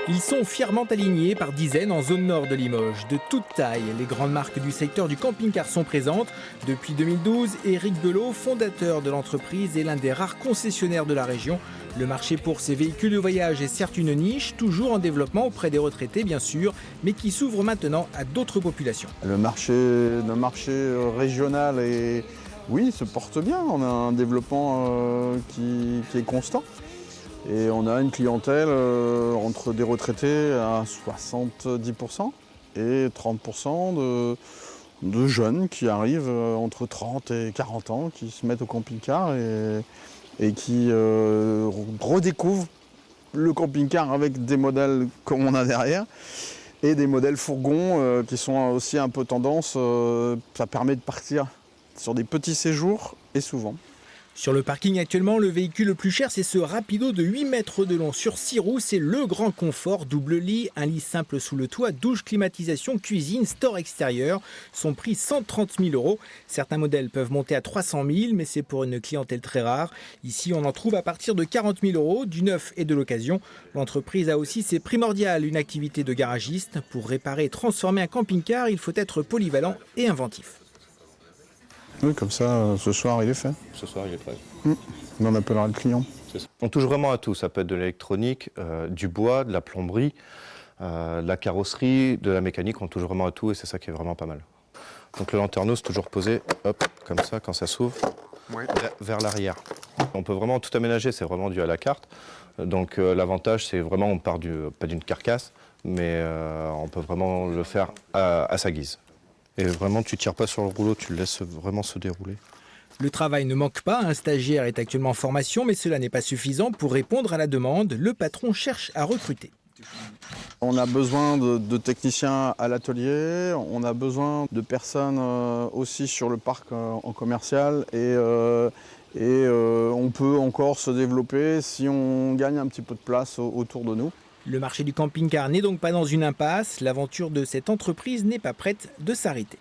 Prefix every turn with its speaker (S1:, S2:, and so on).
S1: Ils sont fièrement alignés par dizaines en zone nord de Limoges. De toute taille, les grandes marques du secteur du camping-car sont présentes. Depuis 2012, Éric Belot, fondateur de l'entreprise, est l'un des rares concessionnaires de la région. Le marché pour ces véhicules de voyage est certes une niche, toujours en développement auprès des retraités bien sûr, mais qui s'ouvre maintenant à d'autres populations.
S2: Le marché régional oui, se porte bien. On a un développement qui est constant. Et on a une clientèle entre des retraités à 70% et 30% de jeunes qui arrivent entre 30 et 40 ans, qui se mettent au camping-car et qui redécouvrent le camping-car avec des modèles comme on a derrière et des modèles fourgons qui sont aussi un peu tendance. Ça permet de partir sur des petits séjours et souvent.
S1: Sur le parking actuellement, le véhicule le plus cher, c'est ce Rapido de 8 mètres de long sur 6 roues. C'est le grand confort, double lit, un lit simple sous le toit, douche, climatisation, cuisine, store extérieur. Son prix 130 000 €. Certains modèles peuvent monter à 300 000, mais c'est pour une clientèle très rare. Ici, on en trouve à partir de 40 000 €, du neuf et de l'occasion. L'entreprise a aussi, c'est primordial, une activité de garagiste. Pour réparer et transformer un camping-car, il faut être polyvalent et inventif.
S2: Oui, comme ça, ce soir, il est fait.
S3: Ce soir, il est prêt.
S2: On appellera le client.
S3: On touche vraiment à tout. Ça peut être de l'électronique, du bois, de la plomberie, de la carrosserie, de la mécanique. On touche vraiment à tout et c'est ça qui est vraiment pas mal. Donc le lanterneau, c'est toujours posé, hop, comme ça, quand ça s'ouvre, vers l'arrière. On peut vraiment tout aménager, c'est vraiment dû à la carte. Donc l'avantage, c'est vraiment, on part pas d'une carcasse, mais on peut vraiment le faire à sa guise. Et vraiment, tu ne tires pas sur le rouleau, tu le laisses vraiment se dérouler.
S1: Le travail ne manque pas, un stagiaire est actuellement en formation, mais cela n'est pas suffisant. Pour répondre à la demande, le patron cherche à recruter.
S2: On a besoin de techniciens à l'atelier, on a besoin de personnes aussi sur le parc en commercial et on peut encore se développer si on gagne un petit peu de place autour de nous.
S1: Le marché du camping-car n'est donc pas dans une impasse. L'aventure de cette entreprise n'est pas prête de s'arrêter.